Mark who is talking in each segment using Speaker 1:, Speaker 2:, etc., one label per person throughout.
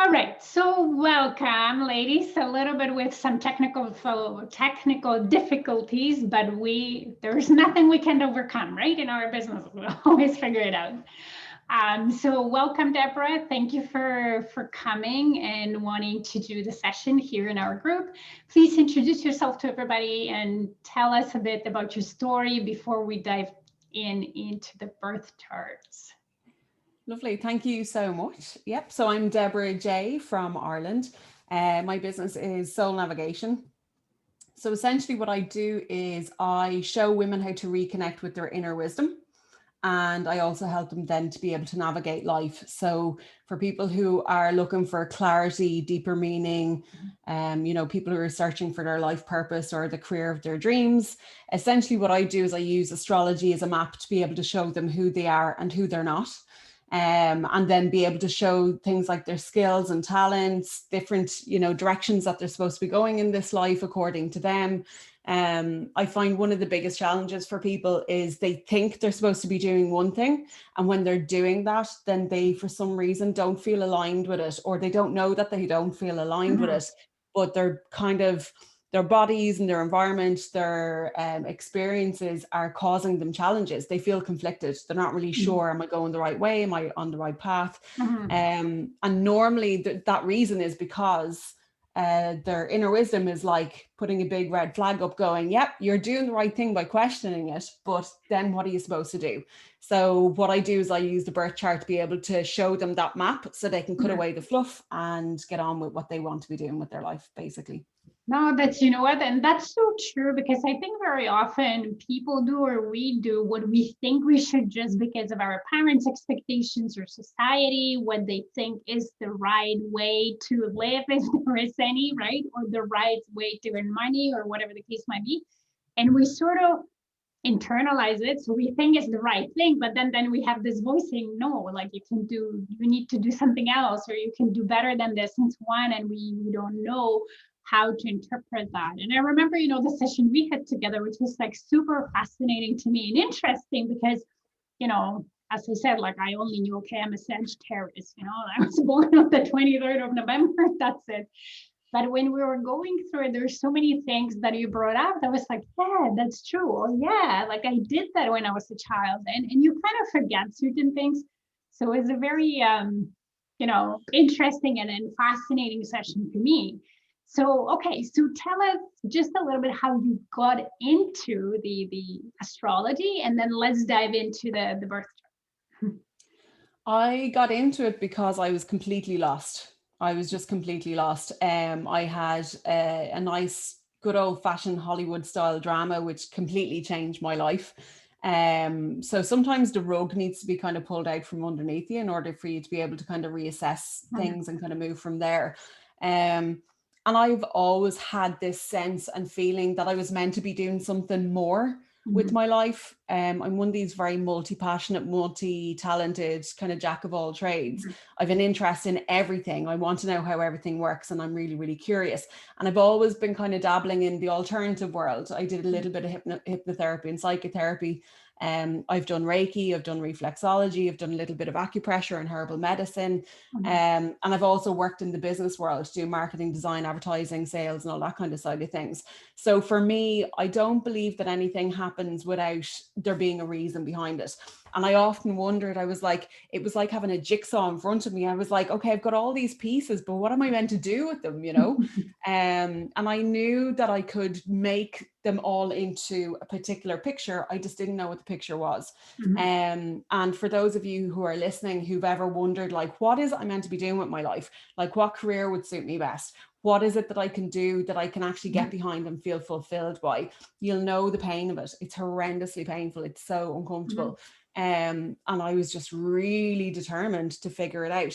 Speaker 1: All right, so welcome, ladies. A little bit with some technical difficulties, but there's nothing we can't overcome, right? In our business, we'll always figure it out. So welcome, Deborah. Thank you for coming and wanting to do the session here in our group. Please introduce yourself to everybody and tell us a bit about your story before we dive into the birth charts.
Speaker 2: Lovely. Thank you so much. Yep. So I'm Deborah J from Ireland. My business is Soul Navigation. So essentially what I do is I show women how to reconnect with their inner wisdom. And I also help them then to be able to navigate life. So for people who are looking for clarity, deeper meaning, people who are searching for their life purpose or the career of their dreams, essentially what I do is I use astrology as a map to be able to show them who they are and who they're not. And then be able to show things like their skills and talents, different, directions that they're supposed to be going in this life according to them. I find one of the biggest challenges for people is they think they're supposed to be doing one thing. And when they're doing that, then they, for some reason, don't feel aligned with it, or they don't know that they don't feel aligned with it, but they're kind of, their bodies and their environment, their experiences are causing them challenges. They feel conflicted. They're not really sure, am I going the right way? Am I on the right path? And normally that reason is because their inner wisdom is like putting a big red flag up going, yep, you're doing the right thing by questioning it, but then what are you supposed to do? So what I do is I use the birth chart to be able to show them that map so they can cut away the fluff and get on with what they want to be doing with their life, basically.
Speaker 1: No, and that's so true, because I think very often people do, or we do, what we think we should just because of our parents' expectations or society, what they think is the right way to live, if there is any, right? Or the right way to earn money, or whatever the case might be. And we sort of internalize it, so we think it's the right thing, but then we have this voice saying, no, like you need to do something else, or you can do better than this, since one, and we don't know how to interpret that. And I remember, the session we had together, which was like super fascinating to me and interesting, because, as I said, like I only knew, okay, I'm a Sagittarius, I was born on the 23rd of November, that's it. But when we were going through it, there's so many things that you brought up that was like, yeah, that's true. Oh, yeah, like I did that when I was a child. And you kind of forget certain things. So it's a very, interesting and fascinating session for me. So, okay, so tell us just a little bit how you got into the astrology, and then let's dive into the birth chart.
Speaker 2: I got into it because I was completely lost. I was just completely lost. I had a nice, good old fashioned Hollywood style drama, which completely changed my life. So sometimes the rug needs to be kind of pulled out from underneath you in order for you to be able to kind of reassess things and kind of move from there. And I've always had this sense and feeling that I was meant to be doing something more with my life. I'm one of these very multi-passionate, multi-talented kind of jack of all trades. I've an interest in everything. I want to know how everything works, and I'm really, really curious. And I've always been kind of dabbling in the alternative world. I did a little bit of hypnotherapy and psychotherapy. I've done Reiki, I've done reflexology, I've done a little bit of acupressure and herbal medicine. And I've also worked in the business world, do marketing, design, advertising, sales, and all that kind of side of things. So for me, I don't believe that anything happens without there being a reason behind it. And I often wondered, it was like having a jigsaw in front of me. I was like, okay, I've got all these pieces, but what am I meant to do with them, And I knew that I could make them all into a particular picture. I just didn't know what the picture was. And for those of you who are listening, who've ever wondered, like, what is it I'm meant to be doing with my life? Like, what career would suit me best? What is it that I can do that I can actually get behind and feel fulfilled by? You'll know the pain of it. It's horrendously painful. It's so uncomfortable. And I was just really determined to figure it out.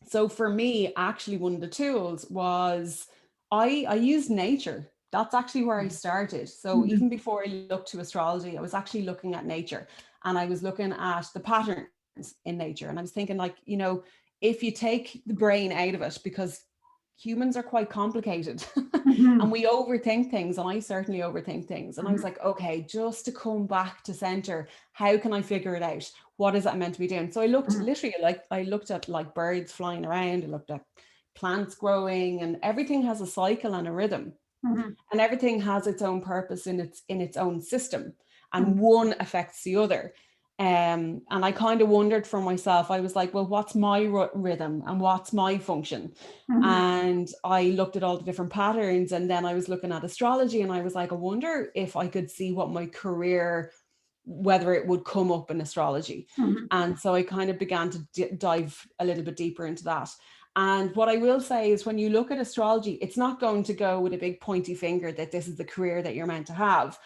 Speaker 2: So for me, actually, one of the tools was I used nature. That's actually where I started. So even before I looked to astrology, I was actually looking at nature, and I was looking at the patterns in nature. And I was thinking, like, if you take the brain out of it, because humans are quite complicated and we overthink things, and I certainly overthink things. And I was like, okay, just to come back to center, how can I figure it out? What is that meant to be doing? So I looked literally, like I looked at like birds flying around, I looked at plants growing, and everything has a cycle and a rhythm. And everything has its own purpose in its own system, and one affects the other. And I kind of wondered for myself, I was like, well, what's my rhythm and what's my function? And I looked at all the different patterns, and then I was looking at astrology, and I was like, I wonder if I could see what my career, whether it would come up in astrology. And so I kind of began to dive a little bit deeper into that. And what I will say is, when you look at astrology, it's not going to go with a big pointy finger that this is the career that you're meant to have.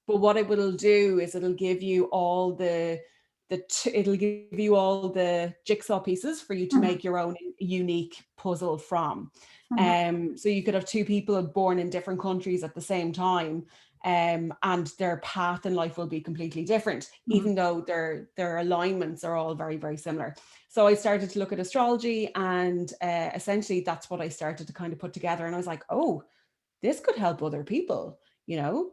Speaker 2: But what it will do is it'll give you all it'll give you all the jigsaw pieces for you to make your own unique puzzle from. So you could have two people born in different countries at the same time, and their path in life will be completely different, even though their alignments are all very, very similar. So I started to look at astrology, and essentially that's what I started to kind of put together. And I was like, oh, this could help other people, you know?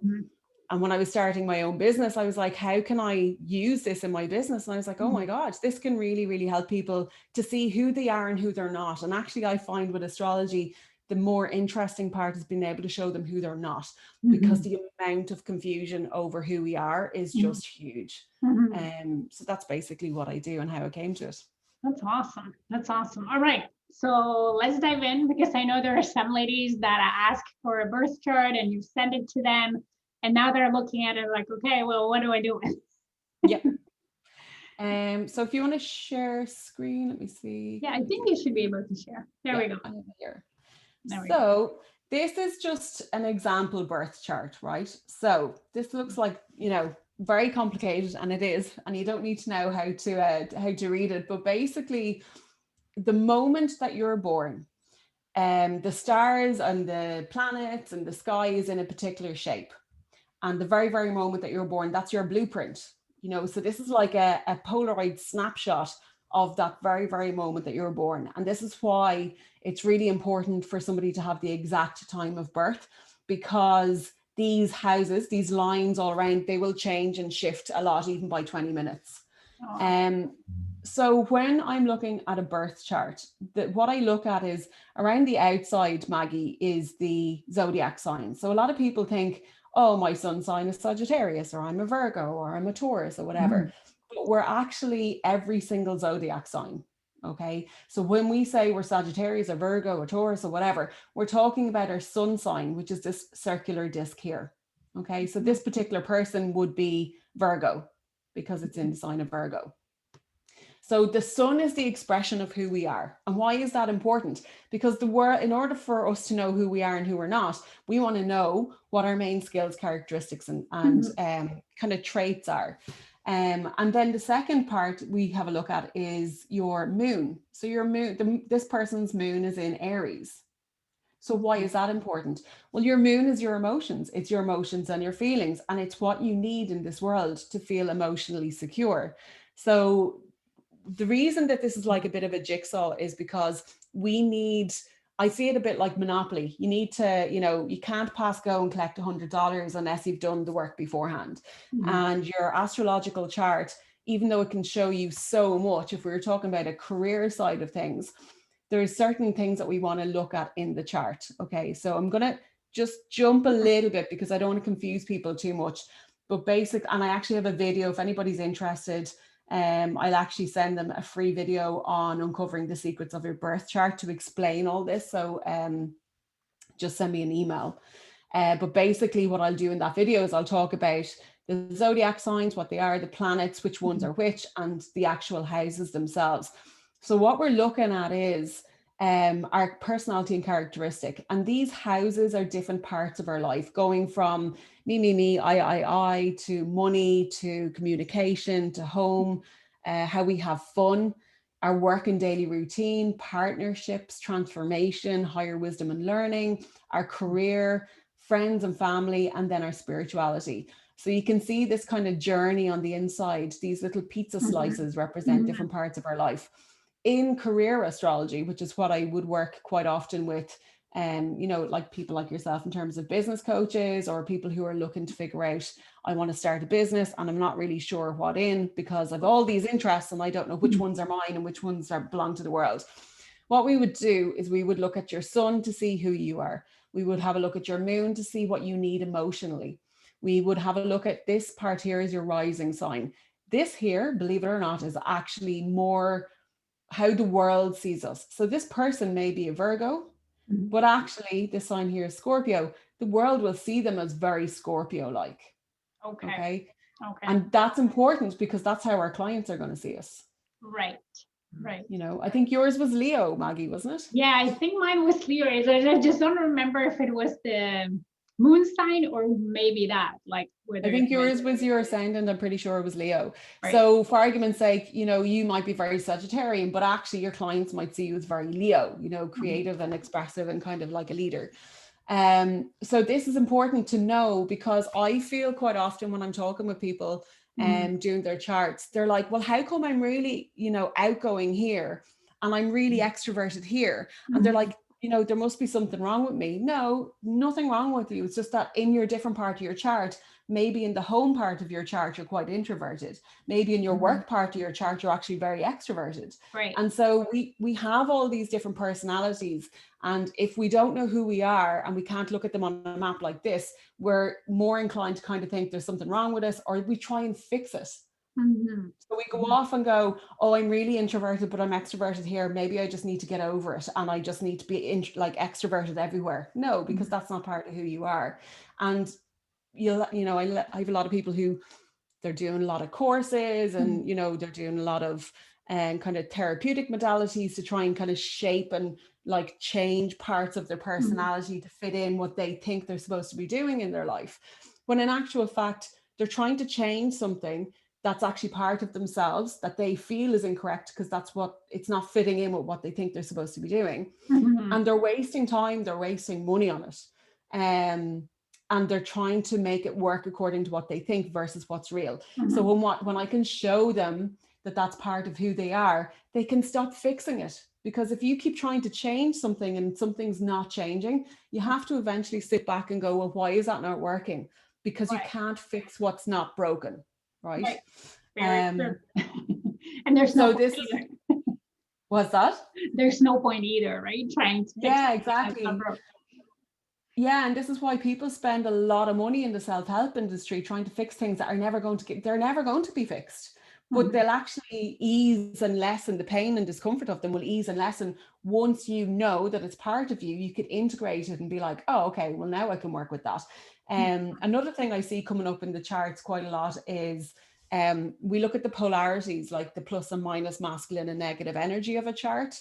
Speaker 2: And when I was starting my own business, I was like, how can I use this in my business? And I was like, oh my God, this can really, really help people to see who they are and who they're not. And actually, I find with astrology, the more interesting part is being able to show them who they're not, because the amount of confusion over who we are is just huge. So that's basically what I do and how I came to it.
Speaker 1: That's awesome. That's awesome. All right. So let's dive in, because I know there are some ladies that ask for a birth chart and you send it to them, and now they're looking at it like, okay, well, what do I do with it?
Speaker 2: Yeah. So if you want to share screen, let me see.
Speaker 1: Yeah, I think you should be able to share. There we go.
Speaker 2: I have it here.
Speaker 1: There we
Speaker 2: go. This is just an example birth chart, right? So this looks like, very complicated, and it is, and you don't need to know how to read it. But basically, the moment that you're born, the stars and the planets and the sky is in a particular shape. And the very, very moment that you're born, that's your blueprint. So this is like a Polaroid snapshot of that very, very moment that you're born. And this is why it's really important for somebody to have the exact time of birth, because these houses, these lines all around, they will change and shift a lot, even by 20 minutes. So when I'm looking at a birth chart, what I look at is around the outside, Maggie, is the zodiac sign. So a lot of people think, oh, my sun sign is Sagittarius, or I'm a Virgo, or I'm a Taurus, or whatever. But we're actually every single zodiac sign. Okay. So when we say we're Sagittarius or Virgo or Taurus or whatever, we're talking about our sun sign, which is this circular disc here. Okay. So this particular person would be Virgo, because it's in the sign of Virgo. So the sun is the expression of who we are. And why is that important? Because in order for us to know who we are and who we're not, we want to know what our main skills, characteristics, and kind of traits are. And then the second part we have a look at is your moon. So your moon, this person's moon is in Aries. So why is that important? Well, your moon is your emotions. It's your emotions and your feelings, and it's what you need in this world to feel emotionally secure. So the reason that this is like a bit of a jigsaw is because I see it a bit like Monopoly. You need to, you can't pass go and collect $100 unless you've done the work beforehand. And your astrological chart, even though it can show you so much, if we were talking about a career side of things, there are certain things that we want to look at in the chart. Okay, so I'm going to just jump a little bit because I don't want to confuse people too much. But and I actually have a video if anybody's interested. I'll actually send them a free video on uncovering the secrets of your birth chart to explain all this. So just send me an email. But basically what I'll do in that video is I'll talk about the zodiac signs, what they are, the planets, which ones are which, and the actual houses themselves. So what we're looking at is our personality and characteristic. And these houses are different parts of our life, going from me, I, to money, to communication, to home, how we have fun, our work and daily routine, partnerships, transformation, higher wisdom and learning, our career, friends and family, and then our spirituality. So you can see this kind of journey on the inside. These little pizza slices represent different parts of our life. in career astrology, which is what I would work quite often with, you know, like people like yourself in terms of business coaches or people who are looking to figure out, I want to start a business and I'm not really sure what in because I've all these interests and I don't know which ones are mine and which ones belong to the world. What we would do is we would look at your sun to see who you are. We would have a look at your moon to see what you need emotionally. We would have a look at this part here is your rising sign. This here, believe it or not, is actually more how the world sees us. So this person may be a Virgo, but actually this sign here is Scorpio. The world will see them as very Scorpio-like.
Speaker 1: Okay.
Speaker 2: And that's important because that's how our clients are going to see us.
Speaker 1: Right.
Speaker 2: You know, I think yours was Leo, Maggie, wasn't it?
Speaker 1: Yeah, I think mine was Leo. I just don't remember if it was the moon sign or maybe that, like whether
Speaker 2: I think yours was your ascendant. I'm pretty sure it was Leo.
Speaker 1: Right.
Speaker 2: So for argument's sake, you know, you might be very Sagittarian, but actually your clients might see you as very Leo, you know, creative and expressive and kind of like a leader. So this is important to know because I feel quite often when I'm talking with people doing their charts, they're like, well, how come I'm really, you know, outgoing here and I'm really extroverted here? And they're like, you know, there must be something wrong with me. No, nothing wrong with you. It's just that in your different part of your chart, maybe in the home part of your chart, you're quite introverted. Maybe in your work part of your chart, you're actually very extroverted.
Speaker 1: Right.
Speaker 2: And so we have all these different personalities. And if we don't know who we are and we can't look at them on a map like this, we're more inclined to kind of think there's something wrong with us, or we try and fix it. So we go off and go, oh, I'm really introverted, but I'm extroverted here. Maybe I just need to get over it. And I just need to be like extroverted everywhere. No, because that's not part of who you are. And you know, I have a lot of people who they're doing a lot of courses and, you know, they're doing a lot of kind of therapeutic modalities to try and kind of shape and like change parts of their personality to fit in what they think they're supposed to be doing in their life. When in actual fact, they're trying to change something that's actually part of themselves that they feel is incorrect because that's what it's not fitting in with what they think they're supposed to be doing. And they're wasting time, they're wasting money on it. And they're trying to make it work according to what they think versus what's real. So when I can show them that that's part of who they are, they can stop fixing it. Because if you keep trying to change something and something's not changing, you have to eventually sit back and go, well, why is that not working? Because you can't fix what's not broken. Right.
Speaker 1: And there's no point either.
Speaker 2: What's that?
Speaker 1: There's no point either, right? Trying to fix
Speaker 2: exactly. Yeah, and this is why people spend a lot of money in the self-help industry trying to fix things that are never going to be fixed. But they'll actually ease and lessen the pain and discomfort of them will ease and lessen once you know that it's part of you. You could integrate it and be like, oh, okay, well, now I can work with that. Another thing I see coming up in the charts quite a lot is we look at the polarities, like the plus and minus masculine and negative energy of a chart.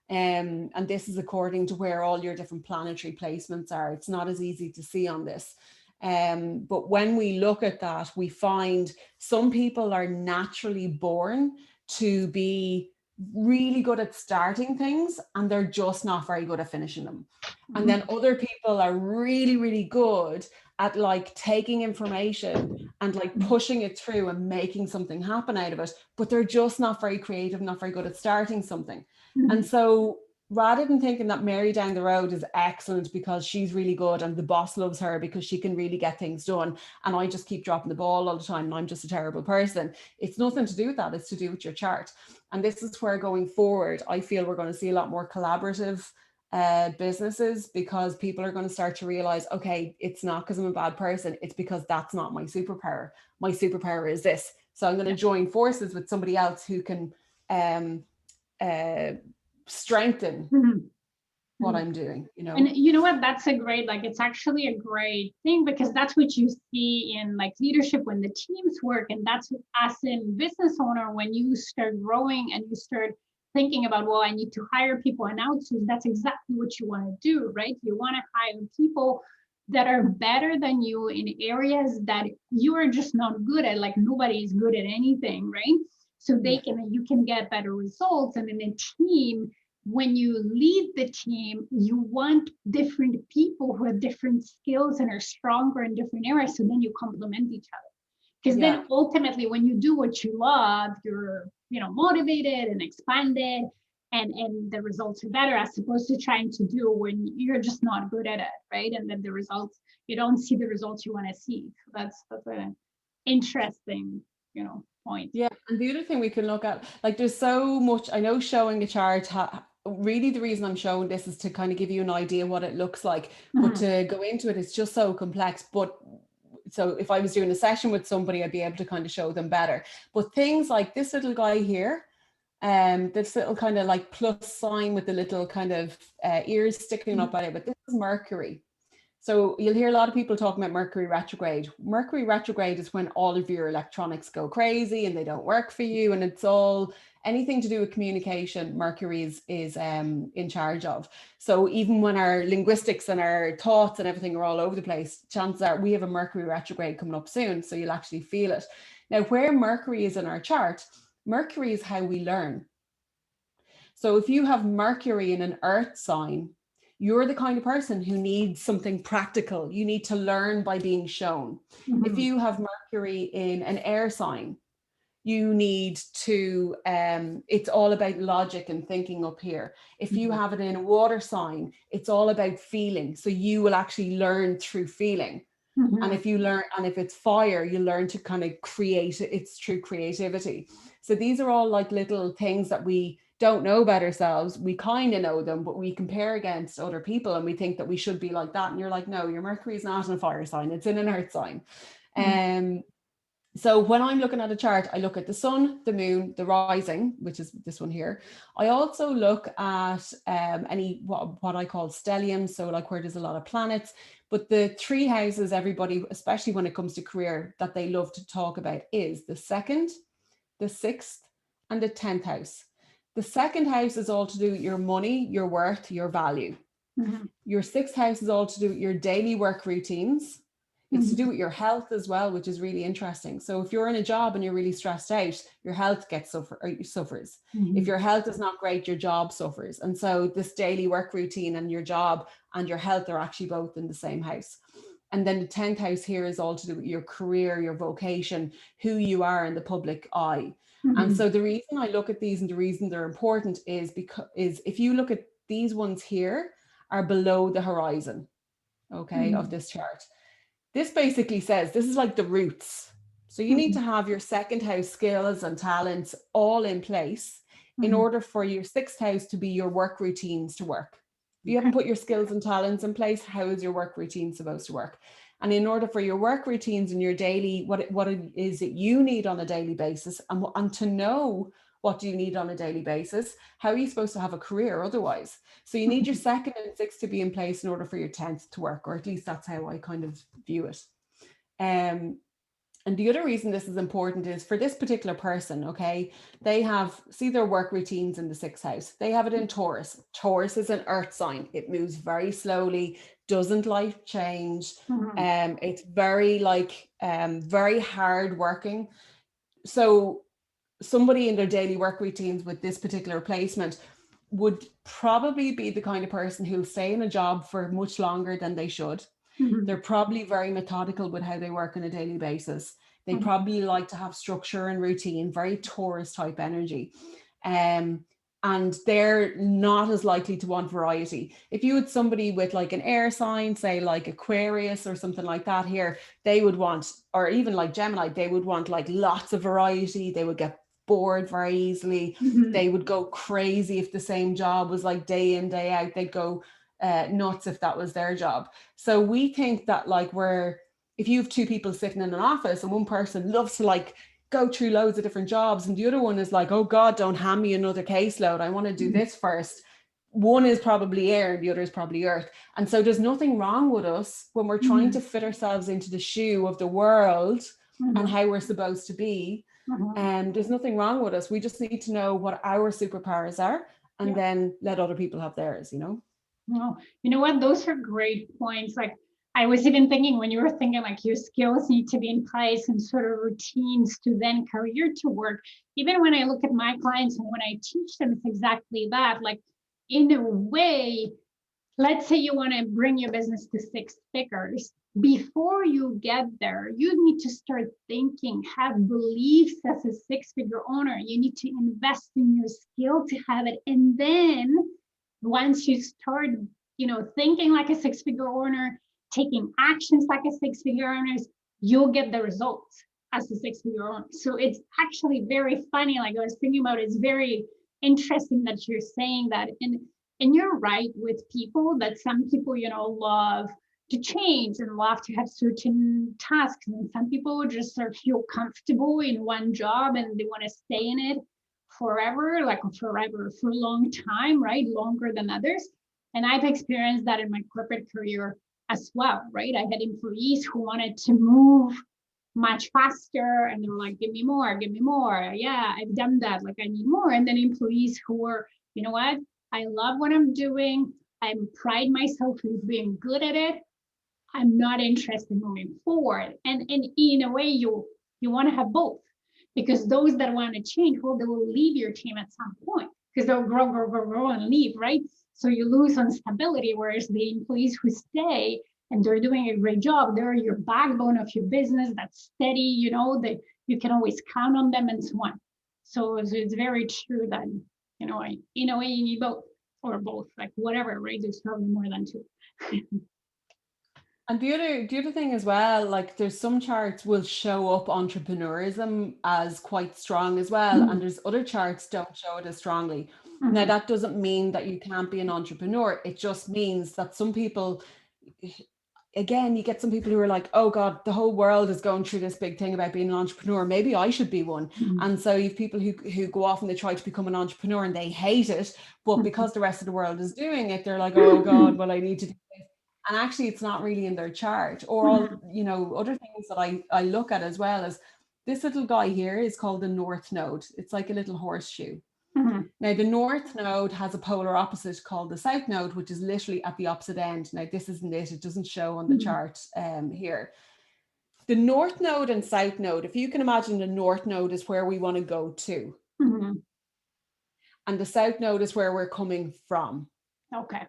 Speaker 2: And this is according to where all your different planetary placements are. It's not as easy to see on this. But when we look at that, we find some people are naturally born to be really good at starting things and they're just not very good at finishing them. And then other people are really, really good at like taking information and like pushing it through and making something happen out of it, but they're just not very creative, not very good at starting something. And so rather than thinking that Mary down the road is excellent because she's really good and the boss loves her because she can really get things done, and I just keep dropping the ball all the time and I'm just a terrible person, it's nothing to do with that. It's to do with your chart. And this is where going forward, I feel we're going to see a lot more collaborative businesses, because people are going to start to realize, okay, it's not because I'm a bad person, it's because that's not my superpower. My superpower is this. So I'm going to join forces with somebody else who can strengthen what I'm doing, you know.
Speaker 1: And you know what, that's a great, like, it's actually a great thing, because that's what you see in like leadership when the teams work. And that's as in business owner, when you start growing and you start thinking about, well, I need to hire people and outsource, that's exactly what you want to do, right? You want to hire people that are better than you in areas that you are just not good at. Like, nobody is good at anything, right? So you can get better results. And in a team, when you lead the team, you want different people who have different skills and are stronger in different areas. So then you complement each other. Because then ultimately, when you do what you love, you're, motivated and expanded. and the results are better, as opposed to trying to do when you're just not good at it, right? And then the results, you don't see the results you want to see. So that's an interesting, point.
Speaker 2: Yeah, and the other thing we can look at, like there's so much, I know showing a chart, really the reason I'm showing this is to kind of give you an idea what it looks like, but to go into it, it's just so complex. But so if I was doing a session with somebody, I'd be able to kind of show them better. But things like this little guy here, this little kind of like plus sign with the little kind of ears sticking up at it, but this is Mercury. So you'll hear a lot of people talking about Mercury retrograde. Mercury retrograde is when all of your electronics go crazy and they don't work for you, and it's all anything to do with communication. Mercury is in charge of. So even when our linguistics and our thoughts and everything are all over the place, chances are we have a Mercury retrograde coming up soon, so you'll actually feel it. Now, where Mercury is in our chart, Mercury is how we learn. So if you have Mercury in an earth sign, you're the kind of person who needs something practical. You need to learn by being shown. If you have Mercury in an air sign, you need to, it's all about logic and thinking up here. If you have it in a water sign, it's all about feeling. So you will actually learn through feeling. And if you learn, and if it's fire, you learn to kind of create it. It's through creativity. So these are all like little things that we don't know about ourselves. We kind of know them, but we compare against other people and we think that we should be like that. And you're like, no, your Mercury is not in a fire sign. It's in an earth sign. So when I'm looking at a chart, I look at the sun, the moon, the rising, which is this one here. I also look at any what I call stelliums, so like where there's a lot of planets. But the three houses everybody, especially when it comes to career, that they love to talk about is the 2nd, the 6th, and the 10th house. The 2nd house is all to do with your money, your worth, your value. Your 6th house is all to do with your daily work routines. It's to do with your health as well, which is really interesting. So if you're in a job and you're really stressed out, your health suffers. If your health is not great, your job suffers. And so this daily work routine and your job and your health are actually both in the same house. And then the 10th house here is all to do with your career, your vocation, who you are in the public eye. And so the reason I look at these and the reason they're important is because if you look at these ones here are below the horizon, okay, of this chart. This basically says this is like the roots. So you need to have your 2nd house skills and talents all in place in order for your 6th house to be your work routines to work. If you haven't put your skills and talents in place, how is your work routine supposed to work? And in order for your work routines and your daily, what it is that you need on a daily basis, and to know what do you need on a daily basis, how are you supposed to have a career otherwise? So you need your 2nd and 6th to be in place in order for your 10th to work, or at least that's how I kind of view it. And the other reason this is important is for this particular person, okay, they see their work routines in the 6th house. They have it in Taurus. Taurus is an earth sign. It moves very slowly, doesn't like change. It's very very hard working. So somebody in their daily work routines with this particular placement would probably be the kind of person who'll stay in a job for much longer than they should. They're probably very methodical with how they work on a daily basis. They probably like to have structure and routine, very Taurus type energy. And they're not as likely to want variety. If you had somebody with like an air sign, say like Aquarius or something like that here, they would want, or even like Gemini, they would want like lots of variety. They would get bored very easily. They would go crazy if the same job was like day in, day out. They'd go nuts if that was their job. So we think that like if you have two people sitting in an office and one person loves to like go through loads of different jobs and the other one is like, oh God, don't hand me another caseload. I want to do this first. One is probably air and the other is probably earth. And so there's nothing wrong with us when we're trying to fit ourselves into the shoe of the world and how we're supposed to be. And there's nothing wrong with us. We just need to know what our superpowers are and then let other people have theirs,
Speaker 1: Well, you know what? Those are great points. Like I was even thinking when you were thinking like your skills need to be in place and sort of routines to then career to work. Even when I look at my clients and when I teach them, it's exactly that. Like in a way, let's say you want to bring your business to 6 figures. Before you get there, you need to start thinking, have beliefs as a 6 figure owner. You need to invest in your skill to have it. And then once you start, thinking like a 6 figure owner, taking actions like a 6 figure owner, you'll get the results as a 6 figure owner. So it's actually very funny. Like I was thinking about it, it's very interesting that you're saying that. And you're right with people that some people, love to change and love to have certain tasks. And some people just feel comfortable in one job and they want to stay in it forever, like forever for a long time, right? Longer than others. And I've experienced that in my corporate career as well, right? I had employees who wanted to move much faster and they were like, give me more, give me more. Yeah, I've done that. Like, I need more. And then employees who were, you know what? I love what I'm doing. I pride myself in being good at it. I'm not interested in moving forward. And in a way, you want to have both, because those that want to change, well, they will leave your team at some point because they'll grow and leave, right? So you lose on stability, whereas the employees who stay and they're doing a great job, they're your backbone of your business. That's steady, that you can always count on them and so on. So it's very true that, in a way you need both, or both, like whatever, right? There's probably more than two.
Speaker 2: And the other thing as well, like there's some charts will show up entrepreneurism as quite strong as well, and there's other charts don't show it as strongly. Now that doesn't mean that you can't be an entrepreneur. It just means that some people, again, you get some people who are like, oh God, the whole world is going through this big thing about being an entrepreneur. Maybe I should be one. And so you have people who go off and they try to become an entrepreneur and they hate it, but because the rest of the world is doing it, they're like, oh God, well, I need to do this. And actually it's not really in their chart. Or all, other things that I look at as well as this little guy here is called the North Node. It's like a little horseshoe. Now, the North Node has a polar opposite called the South Node, which is literally at the opposite end. Now, this isn't it. It doesn't show on the chart here. The North Node and South Node, if you can imagine, the North Node is where we want to go to. And the South Node is where we're coming from.
Speaker 1: Okay.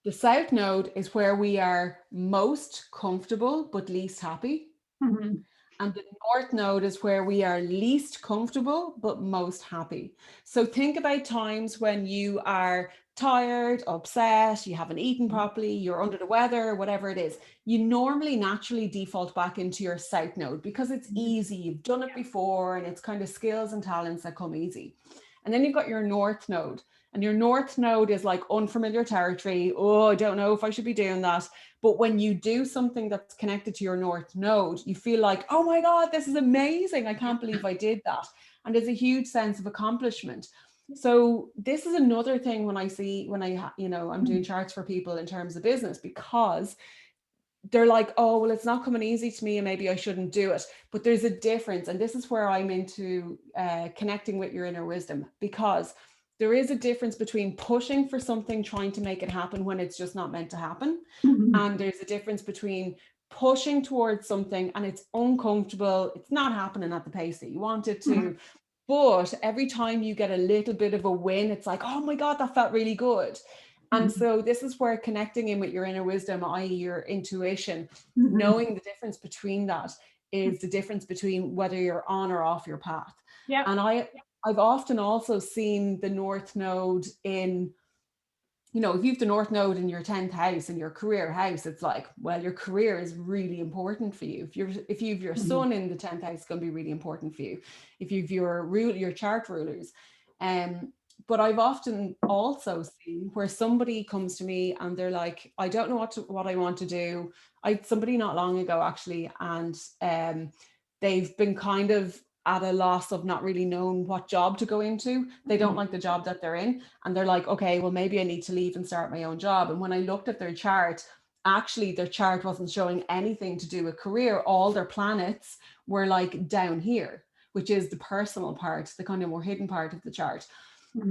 Speaker 2: The South Node is where we are most comfortable but least happy. And the North Node is where we are least comfortable but most happy. So think about times when you are tired, upset, you haven't eaten properly, you're under the weather, whatever it is. You normally naturally default back into your South Node because it's easy. You've done it before and it's kind of skills and talents that come easy. And then you've got your North Node. And your North Node is like unfamiliar territory. Oh, I don't know if I should be doing that. But when you do something that's connected to your North Node, you feel like, oh my God, this is amazing. I can't believe I did that. And there's a huge sense of accomplishment. So this is another thing when I'm doing charts for people in terms of business, because they're like, oh, well, it's not coming easy to me and maybe I shouldn't do it. But there's a difference. And this is where I'm into connecting with your inner wisdom, because there is a difference between pushing for something, trying to make it happen when it's just not meant to happen. And there's a difference between pushing towards something and it's uncomfortable. It's not happening at the pace that you want it to. But every time you get a little bit of a win, it's like, oh my God, that felt really good. And so this is where connecting in with your inner wisdom, i.e. your intuition, knowing the difference between that is the difference between whether you're on or off your path. And I've often also seen the North Node in, if you've the North Node in your 10th house and your career house, it's like, well, your career is really important for you. If you've your sun in the 10th house, it's going to be really important for you. If you've your chart rulers. But I've often also seen where somebody comes to me and they're like, I don't know what I want to do. Somebody not long ago actually, and they've been kind of at a loss of not really knowing what job to go into. They don't like the job that they're in. And they're like, okay, well, maybe I need to leave and start my own job. And when I looked at their chart, actually their chart wasn't showing anything to do with career. All their planets were like down here, which is the personal part, the kind of more hidden part of the chart.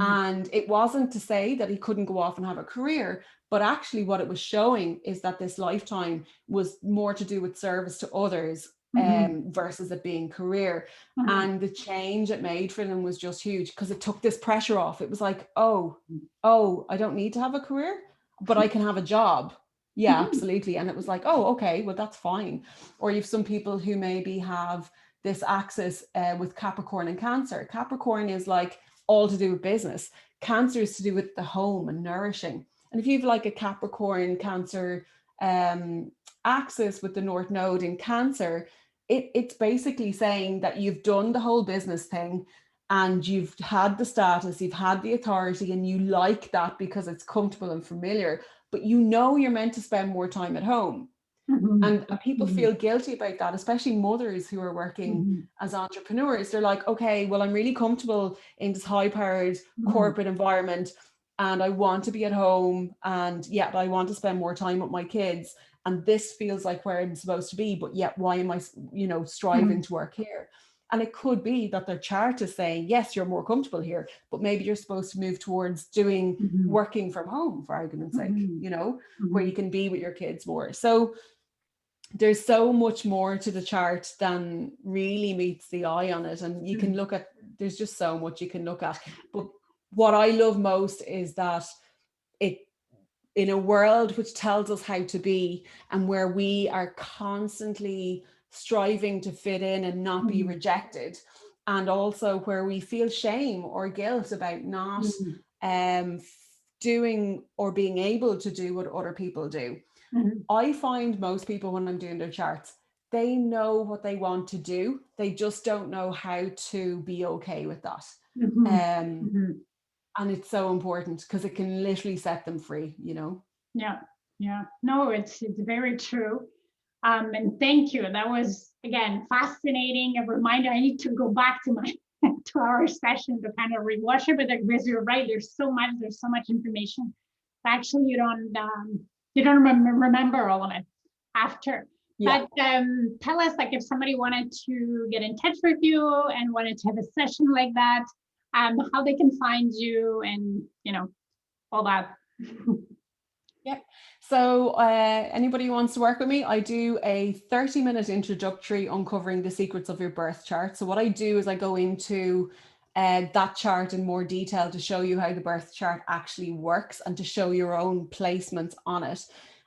Speaker 2: And it wasn't to say that he couldn't go off and have a career, but actually what it was showing is that this lifetime was more to do with service to others versus it being career. And the change it made for them was just huge because it took this pressure off. It was like, oh, I don't need to have a career. but I can have a job. Yeah,
Speaker 1: Mhm.
Speaker 2: absolutely. And it was like, oh, okay, well, that's fine. Or you've some people who maybe have this axis with Capricorn and Cancer. Capricorn is like all to do with business. Cancer is to do with the home and nourishing. And if you've like a Capricorn Cancer axis with the North Node in Cancer, it's basically saying that you've done the whole business thing and you've had the status, you've had the authority, and you like that because it's comfortable and familiar, but you know you're meant to spend more time at home.
Speaker 1: Mhm.
Speaker 2: And people feel guilty about that, especially mothers who are working
Speaker 1: Mhm.
Speaker 2: as entrepreneurs. They're like, okay, well, I'm really comfortable in this high-powered
Speaker 1: Mhm.
Speaker 2: corporate environment and I want to be at home, and yet I want to spend more time with my kids. And this feels like where I'm supposed to be, but yet why am I, striving
Speaker 1: Mhm.
Speaker 2: to work here? And it could be that their chart is saying, yes, you're more comfortable here, but maybe you're supposed to move towards doing
Speaker 1: Mhm.
Speaker 2: working from home, for argument's sake,
Speaker 1: Mhm.
Speaker 2: where you
Speaker 1: Mhm.
Speaker 2: can be with your kids more. So there's so much more to the chart than really meets the eye on it. And you can look at, there's just so much you can look at. But what I love most is that it, in a world which tells us how to be, and where we are constantly striving to fit in and not be
Speaker 1: Mhm.
Speaker 2: rejected, and also where we feel shame or guilt about not
Speaker 1: Mhm.
Speaker 2: um, doing or being able to do what other people do.
Speaker 1: Mhm.
Speaker 2: I find most people, when I'm doing their charts, they know what they want to do. They just don't know how to be okay with that.
Speaker 1: Mhm.
Speaker 2: Um,
Speaker 1: Mhm.
Speaker 2: and it's so important because it can literally set them free.
Speaker 1: Yeah, yeah. No, it's very true. And thank you. That was again fascinating. A reminder. I need to go back to my to our session to kind of rewatch it. But because you're right, there's so much information. Actually, you don't remember all of it after.
Speaker 2: Yeah.
Speaker 1: But tell us, like, if somebody wanted to get in touch with you and wanted to have a session like that, how they can find you, and all that.
Speaker 2: Yeah. So anybody who wants to work with me, I do a 30-minute introductory uncovering the secrets of your birth chart. So what I do is I go into that chart in more detail to show you how the birth chart actually works and to show your own placements on it.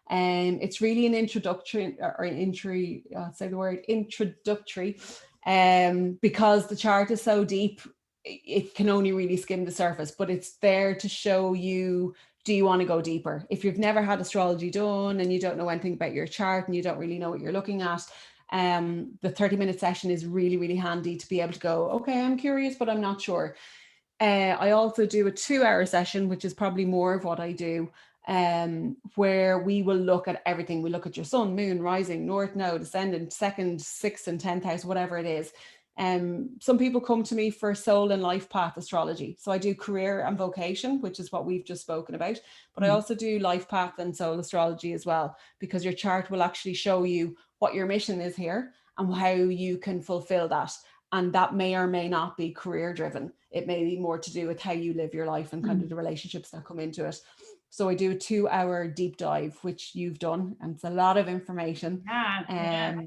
Speaker 2: It's really an introductory or introductory, say the word introductory, because the chart is so deep, it can only really skim the surface, but it's there to show you, do you want to go deeper? If you've never had astrology done and you don't know anything about your chart and you don't really know what you're looking at, the 30-minute session is really, really handy to be able to go, okay, I'm curious, but I'm not sure. I also do a 2-hour session, which is probably more of what I do, where we will look at everything. We look at your sun, moon, rising, north node, ascendant, second, sixth, and 10th house, whatever it is. Some people come to me for soul and life path astrology. So I do career and vocation, which is what we've just spoken about. But I also do life path and soul astrology as well, because your chart will actually show you what your mission is here and how you can fulfill that. And that may or may not be career driven. It may be more to do with how you live your life and kind of the relationships that come into it. So I do a 2-hour deep dive, which you've done, and it's a lot of information.
Speaker 1: Yeah, yeah,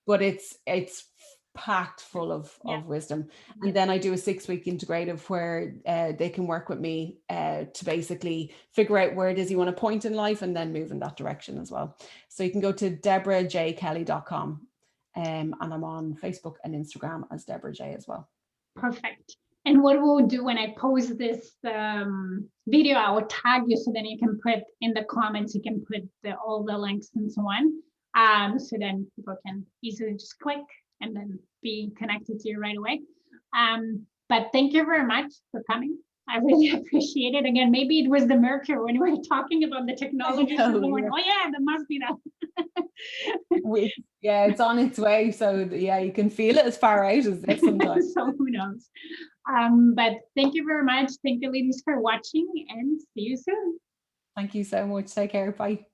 Speaker 2: But it's packed full
Speaker 1: yeah.
Speaker 2: of wisdom.
Speaker 1: Yeah.
Speaker 2: And then I do a 6-week integrative where they can work with me to basically figure out where it is you want to point in life and then move in that direction as well. So you can go to deborahjkelly.com. And I'm on Facebook and Instagram as Deborah J as well.
Speaker 1: Perfect. And what we'll do when I post this video, I will tag you so then you can put in the comments, you can put all the links and so on. So then people can easily just click and then be connected to you right away. But thank you very much for coming. I really appreciate it. Again, maybe it was the Mercury when we were talking about the technology.
Speaker 2: Oh,
Speaker 1: Oh yeah, there must be that.
Speaker 2: Yeah, it's on its way. So yeah, you can feel it as far out as this sometimes.
Speaker 1: So who knows? But thank you very much. Thank you, ladies, for watching, and see you soon.
Speaker 2: Thank you so much. Take care. Bye.